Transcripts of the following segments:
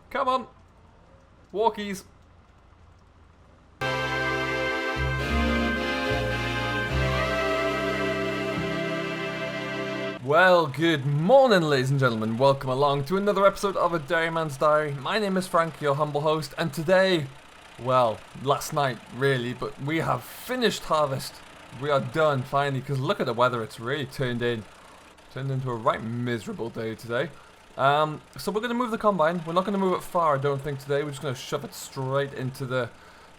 Come on. Walkies. Well, good morning, ladies and gentlemen. Welcome along to another episode of A Dairyman's Diary. My name is Frank, your humble host, and today, well, last night really, but we have finished harvest. We are done finally, because look at the weather. It's really turned into a right miserable day today. So we're going to move the combine. We're not going to move it far, I don't think, today. We're just going to shove it straight into the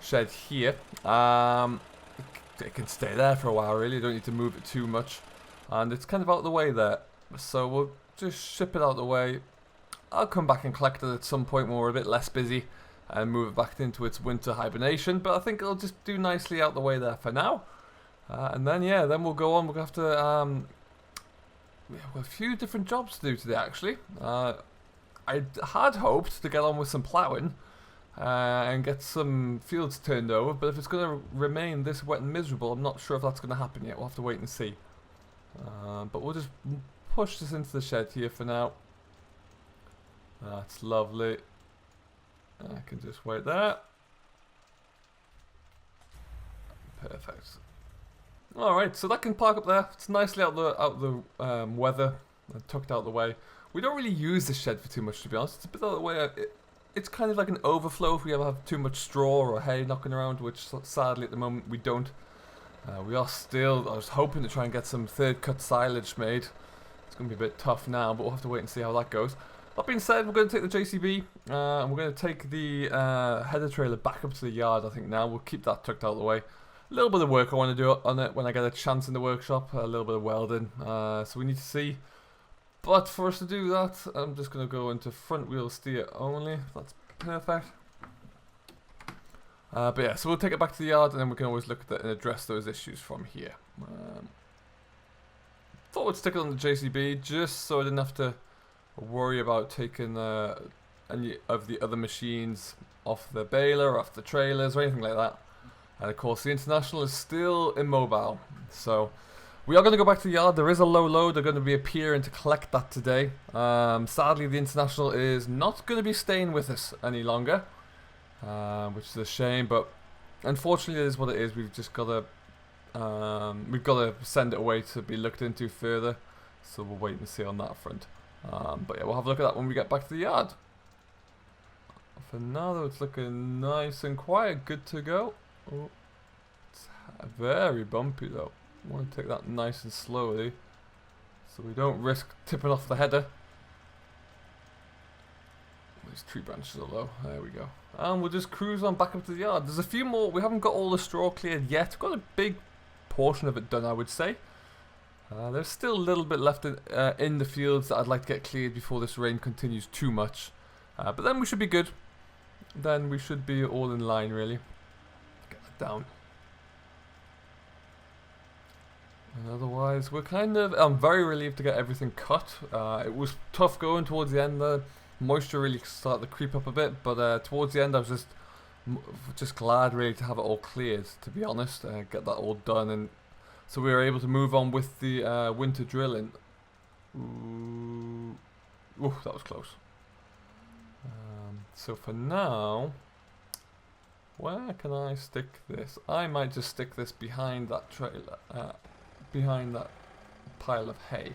shed here. It can stay there for a while, really. You don't need to move it too much. And it's kind of out of the way there. So we'll just ship it out of the way. I'll come back and collect it at some point when we're a bit less busy and move it back into its winter hibernation. But I think it'll just do nicely out the way there for now. And then, yeah, then we'll go on. We'll have to... we have a few different jobs to do today, actually. I had hoped to get on with some ploughing and get some fields turned over. But if it's going to remain this wet and miserable, I'm not sure if that's going to happen yet. We'll have to wait and see. But we'll just push this into the shed here for now. That's lovely. I can just wait there. Perfect. Alright, so that can park up there. It's nicely out the weather, tucked out the way. We don't really use the shed for too much, to be honest. It's a bit out of the way. It's kind of like an overflow if we ever have too much straw or hay knocking around, which sadly at the moment we don't. We are still, I was hoping to try and get some third cut silage made. It's going to be a bit tough now, but we'll have to wait and see how that goes. That being said, we're going to take the JCB and we're going to take the header trailer back up to the yard, I think now. We'll keep that tucked out of the way. A little bit of work I want to do on it when I get a chance in the workshop, a little bit of welding, so we need to see. But for us to do that, I'm just going to go into front wheel steer only. That's perfect. But yeah, so we'll take it back to the yard and then we can always look at it and address those issues from here. Thought we'd stick it on the JCB just so I didn't have to worry about taking any of the other machines off the baler, or off the trailers or anything like that. And of course the International is still immobile. So we are going to go back to the yard. There is a low load. They're going to be appearing to collect that today. Sadly the International is not going to be staying with us any longer. Which is a shame, but unfortunately it is what it is. We've just got to send it away to be looked into further, so we'll wait and see on that front. But yeah, we'll have a look at that when we get back to the yard. For now though, it's looking nice and quiet, good to go. Oh, it's very bumpy though. I want to take that nice and slowly so we don't risk tipping off the header. These tree branches are low. There we go. And we'll just cruise on back up to the yard. There's a few more. We haven't got all the straw cleared yet. We've got a big portion of it done, I would say. There's still a little bit left in the fields that I'd like to get cleared before this rain continues too much. But then we should be good. Then we should be all in line, really. Get that down. And otherwise, we're kind of... I'm very relieved to get everything cut. It was tough going towards the end there. Moisture really started to creep up a bit, but towards the end I was just glad really to have it all cleared, to be honest, get that all done, and so we were able to move on with the winter drilling. Ooh, that was close. So for now, where can I stick this? I might just stick this behind that trailer, behind that pile of hay.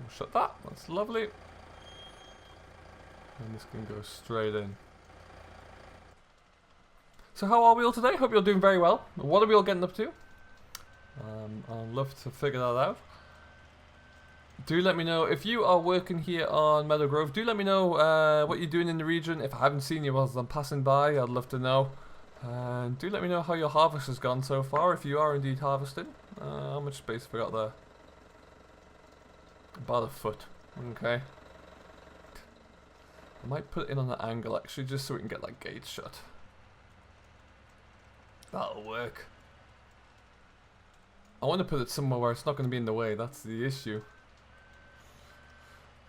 We'll shut that, that's lovely. And this can go straight in. So how are we all today? Hope you're doing very well. What are we all getting up to? I'd love to figure that out. Do let me know if you are working here on Meadow Grove. Do let me know what you're doing in the region. If I haven't seen you whilst I'm passing by, I'd love to know. And do let me know how your harvest has gone so far, if you are indeed harvesting. How much space have I got there? About a foot. Okay. I might put it in on an angle actually, just so we can get that gate shut. That'll work. I want to put it somewhere where it's not going to be in the way, that's the issue.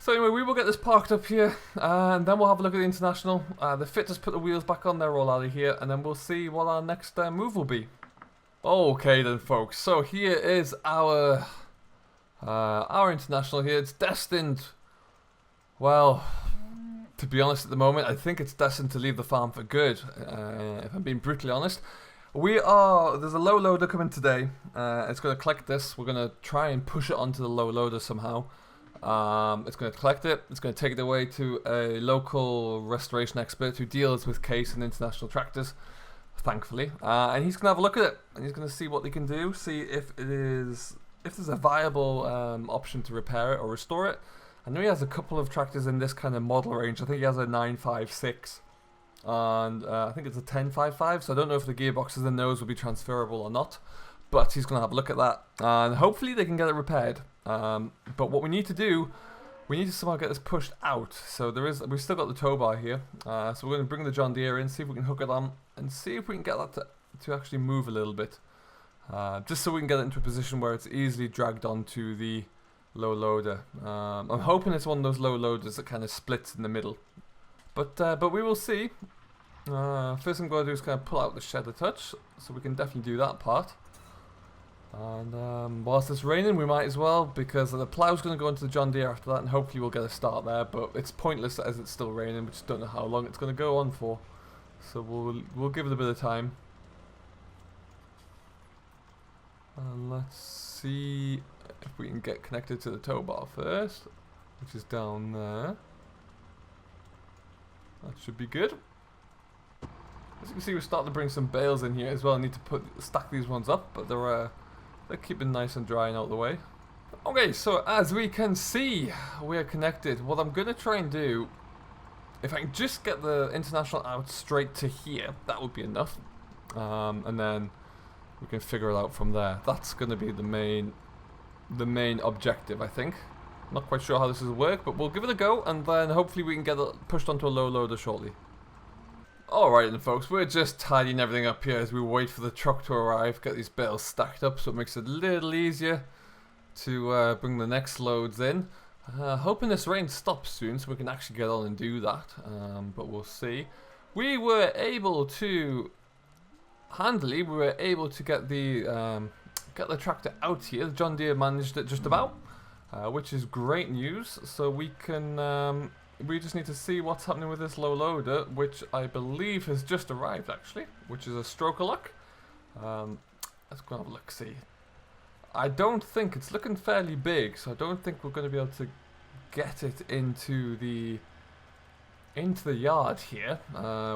So anyway, we will get this parked up here, and then we'll have a look at the International. The fitters put the wheels back on, they're all out of here, and then we'll see what our next move will be. Okay then folks, so here is our Our international here, it's destined, well, to be honest at the moment, I think it's destined to leave the farm for good, if I'm being brutally honest. There's a low loader coming today. It's going to collect this. We're going to try and push it onto the low loader somehow. It's going to collect it. It's going to take it away to a local restoration expert who deals with case and international tractors, thankfully. And he's going to have a look at it. And he's going to see what they can do, see if there's a viable option to repair it or restore it. I know he has a couple of tractors in this kind of model range. I think he has a 956 and I think it's a 1055, so I don't know if the gearboxes in those will be transferable or not, but he's going to have a look at that and hopefully they can get it repaired. But what we need to do, we need to somehow get this pushed out. So we've still got the tow bar here, so we're going to bring the John Deere in, see if we can hook it on and see if we can get that to actually move a little bit, just so we can get it into a position where it's easily dragged onto the low loader. I'm hoping it's one of those low loaders that kind of splits in the middle, but we will see. First I'm going to do is kind of pull out the shed a touch, so we can definitely do that part. And whilst it's raining, we might as well, because the plough's going to go into the John Deere after that, and hopefully we'll get a start there. But it's pointless as it's still raining. We just don't know how long it's going to go on for, so we'll give it a bit of time. And let's see if we can get connected to the tow bar first, which is down there. That should be good. As you can see, we're starting to bring some bales in here as well. I need to stack theyese ones up, but they're keeping nice and dry and out of the way. Okay, so as we can see, we are connected. What I'm going to try and do, if I can just get the international out straight to here, that would be enough. And then we can figure it out from there. That's going to be the main objective, I think. Not quite sure how this will work, but we'll give it a go, and then hopefully we can get it pushed onto a low loader shortly. Alright then folks, we're just tidying everything up here as we wait for the truck to arrive, get these bales stacked up so it makes it a little easier to bring the next loads in. Hoping this rain stops soon so we can actually get on and do that, but we'll see. We were able to get the tractor out here. The John Deere managed it just about, which is great news. So we can we just need to see what's happening with this low loader, which I believe has just arrived actually, which is a stroke of luck. Let's go and have a look, see. I don't think it's looking fairly big, so I don't think we're going to be able to get it into the yard here,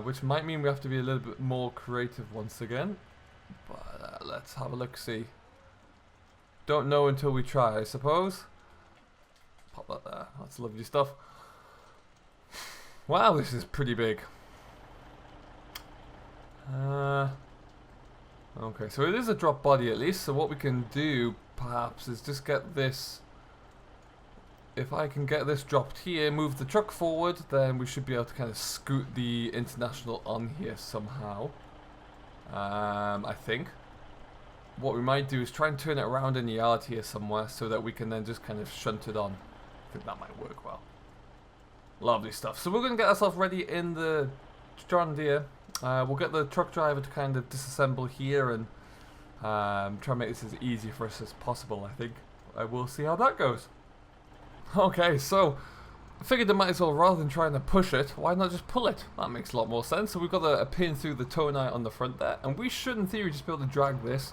which might mean we have to be a little bit more creative once again. But let's have a look, see. Don't know until we try, I suppose. Pop that there. That's lovely stuff. Wow, this is pretty big. Okay, so it is a drop body at least, so what we can do perhaps is just get this. If I can get this dropped here, move the truck forward, then we should be able to kind of scoot the international on here somehow. I think. What we might do is try and turn it around in the yard here somewhere so that we can then just kind of shunt it on. I think that might work well. Lovely stuff. So we're going to get ourselves ready in the John Deere. We'll get the truck driver to kind of disassemble here and try and make this as easy for us as possible, I think. We'll see how that goes. Okay, so I figured I might as well, rather than trying to push it, why not just pull it? That makes a lot more sense. So we've got a pin through the tow knife on the front there, and we should in theory just be able to drag this.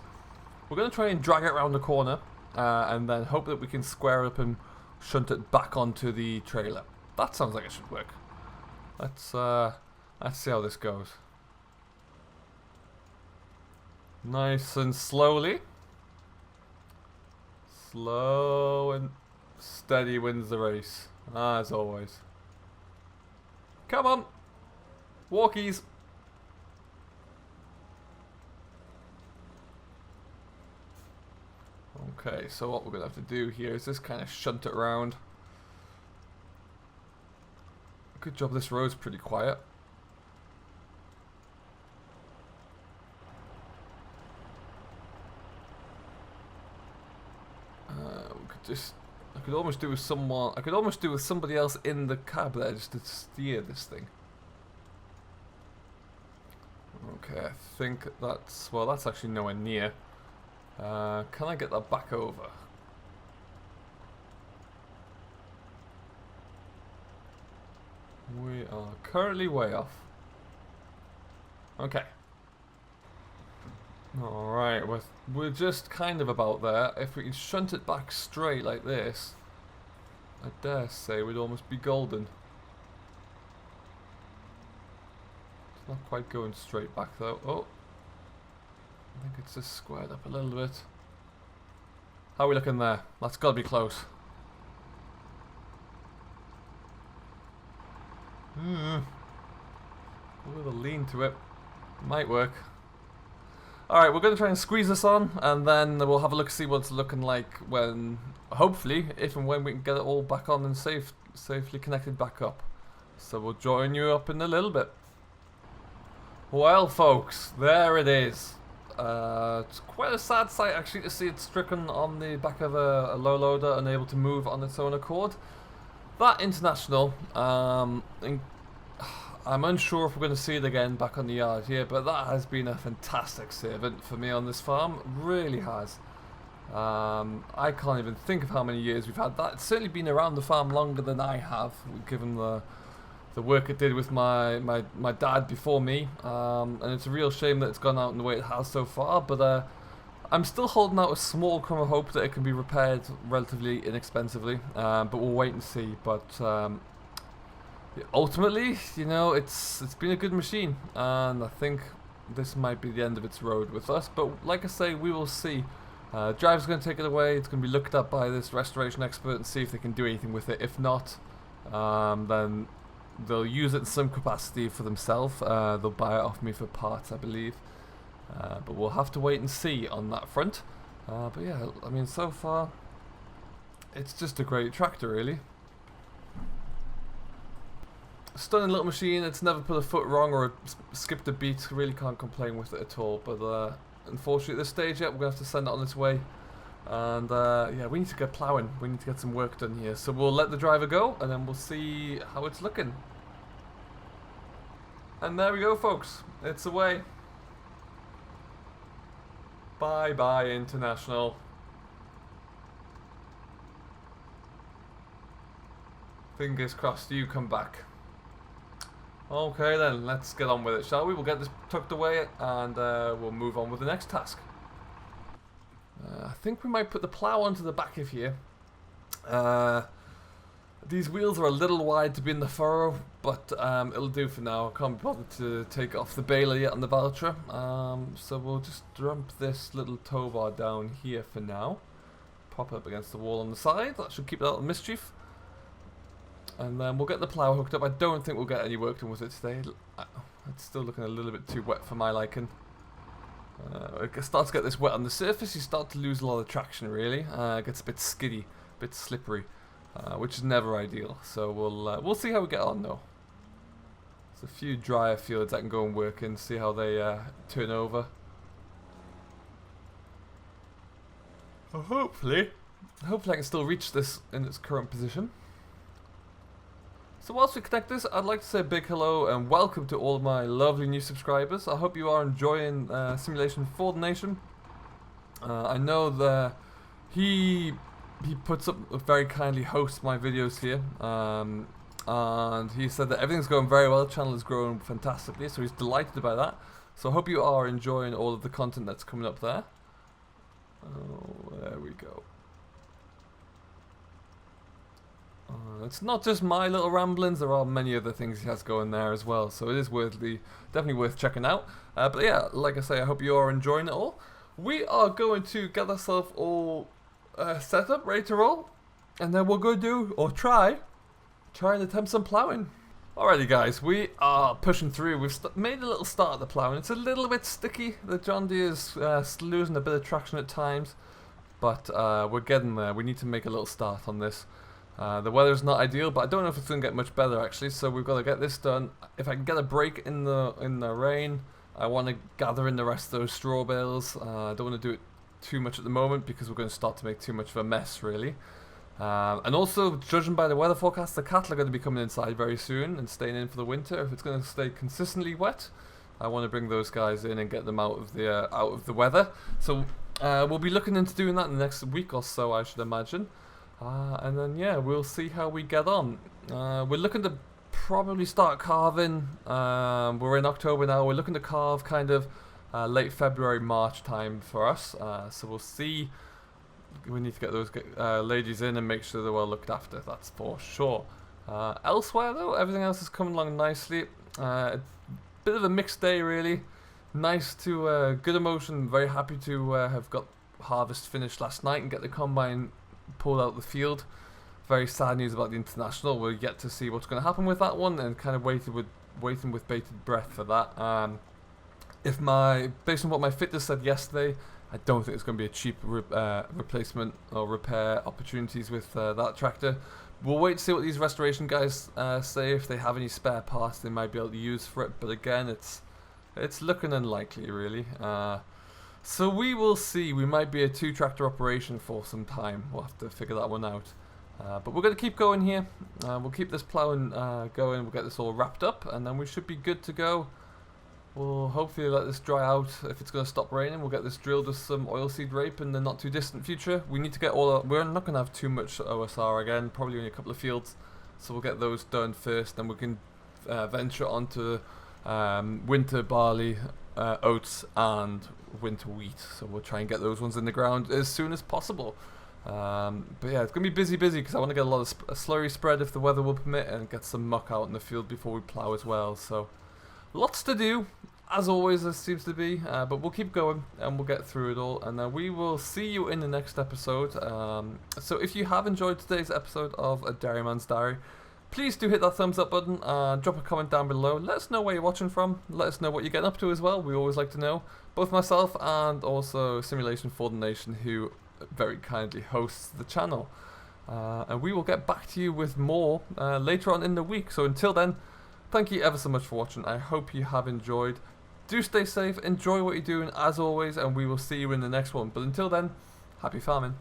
We're going to try and drag it around the corner and then hope that we can square up and shunt it back onto the trailer. That sounds like it should work. Let's see how this goes. Nice and slowly. Slow and steady wins the race, as always. Come on, walkies. Okay, so what we're gonna have to do here is just kind of shunt it around. Good job, this road's pretty quiet. I could almost do with somebody else in the cab there just to steer this thing. Okay, I think that's actually nowhere near. Can I get that back over? We are currently way off. Okay. Alright, we're just kind of about there. If we can shunt it back straight like this, I dare say we'd almost be golden. It's not quite going straight back though. Oh, I think it's just squared up a little bit. How are we looking there? That's got to be close. A little lean to it. Might work. Alright, we're going to try and squeeze this on, and then we'll have a look, see what it's looking like when, hopefully, if and when we can get it all back on and safely connected back up. So we'll join you up in a little bit. Well, folks, there it is. It's quite a sad sight, actually, to see it stricken on the back of a low loader, unable to move on its own accord. That International, I'm unsure if we're going to see it again back on the yard here, but that has been a fantastic servant for me on this farm. Really has. I can't even think of how many years we've had that. It's certainly been around the farm longer than I have, given the work it did with my dad before me. And it's a real shame that it's gone out in the way it has so far, but I'm still holding out a small crumb of hope that it can be repaired relatively inexpensively, but we'll wait and see. But ultimately, you know, it's been a good machine, and I think this might be the end of its road with us. But like I say, we will see. Driver's going to take it away. It's going to be looked at by this restoration expert and see if they can do anything with it. If not, then they'll use it in some capacity for themselves. They'll buy it off me for parts, I believe. But we'll have to wait and see on that front. But yeah, I mean, so far, it's just a great tractor, really. Stunning little machine. It's never put a foot wrong or skipped a beat. Really can't complain with it at all. But unfortunately, at this stage, yet we're going to have to send it on its way. And yeah, we need to get ploughing. We need to get some work done here. So we'll let the driver go, and then we'll see how it's looking. And there we go, folks. It's away. Bye bye, International. Fingers crossed you come back. Okay then, let's get on with it, shall we? We'll get this tucked away, and we'll move on with the next task. I think we might put the plough onto the back of here. These wheels are a little wide to be in the furrow, but it'll do for now. I can't be bothered to take off the baler yet on the Valtra. So we'll just dump this little tow bar down here for now. Pop it up against the wall on the side. That should keep it out of mischief. And then we'll get the plough hooked up. I don't think we'll get any work done with it today. It's still looking a little bit too wet for my liking. It starts to get this wet on the surface, you start to lose a lot of traction, really. It gets a bit skiddy, a bit slippery. Which is never ideal, so we'll see how we get on though. There's a few drier fields I can go and work in, see how they turn over. Hopefully I can still reach this in its current position. So whilst we connect this, I'd like to say a big hello and welcome to all of my lovely new subscribers. I hope you are enjoying Simulation for the Nation. I know that he puts up, very kindly hosts my videos here, and he said that everything's going very well, the channel is growing fantastically, so he's delighted about that. So I hope you are enjoying all of the content that's coming up there. Oh, there we go. It's not just my little ramblings, there are many other things he has going there as well, so it is definitely worth checking out. But yeah, like I say, I hope you are enjoying it all. We are going to get ourselves all set up, ready to roll, and then we'll go do, or try and attempt some ploughing. Alrighty guys, we are pushing through. We've made a little start at the ploughing. It's a little bit sticky. The John Deere is losing a bit of traction at times, but we're getting there. We need to make a little start on this. The weather's not ideal, but I don't know if it's going to get much better actually, so we've got to get this done. If I can get a break in the rain, I want to gather in the rest of those straw bales. I don't want to do it too much at the moment because we're going to start to make too much of a mess, really. And also, judging by the weather forecast, the cattle are going to be coming inside very soon and staying in for the winter. If it's going to stay consistently wet, I want to bring those guys in and get them out of the weather. So we'll be looking into doing that in the next week or so, I should imagine. And then yeah, we'll see how we get on. We're looking to probably start carving. We're in October now. We're looking to carve kind of late February, March time for us. So we'll see. We need to get those ladies in and make sure they're well looked after. That's for sure. Elsewhere though, everything else is coming along nicely. A bit of a mixed day really. Nice to good emotion. Very happy to have got harvest finished last night and get the combine pulled out the field. Very sad news about the international. We'll get to see what's going to happen with that one, and kind of waiting with bated breath for that. Based on what my fitter said yesterday, I don't think it's going to be a cheap replacement or repair opportunities with that tractor. We'll wait to see what these restoration guys say. If they have any spare parts they might be able to use for it, but again, it's looking unlikely really. So we will see. We might be a 2-tractor operation for some time. We'll have to figure that one out. But we're going to keep going here. We'll keep this ploughing going. We'll get this all wrapped up, and then we should be good to go. We'll hopefully let this dry out. If it's going to stop raining, we'll get this drilled with some oilseed rape in the not too distant future. We need to get we're not going to have too much OSR again, probably only a couple of fields. So we'll get those done first, then we can venture onto winter barley, oats and winter wheat. So we'll try and get those ones in the ground as soon as possible. But yeah, it's going to be busy because I want to get a lot of slurry spread if the weather will permit, and get some muck out in the field before we plough as well. So lots to do, as always, there seems to be, but we'll keep going and we'll get through it all, and we will see you in the next episode. So if you have enjoyed today's episode of A Dairyman's Diary, please do hit that thumbs up button and drop a comment down below. Let us know where you're watching from. Let us know what you're getting up to as well. We always like to know. Both myself and also Simulation for the Nation, who very kindly hosts the channel. And we will get back to you with more later on in the week. So until then, thank you ever so much for watching. I hope you have enjoyed. Do stay safe, enjoy what you're doing as always, and we will see you in the next one. But until then, happy farming.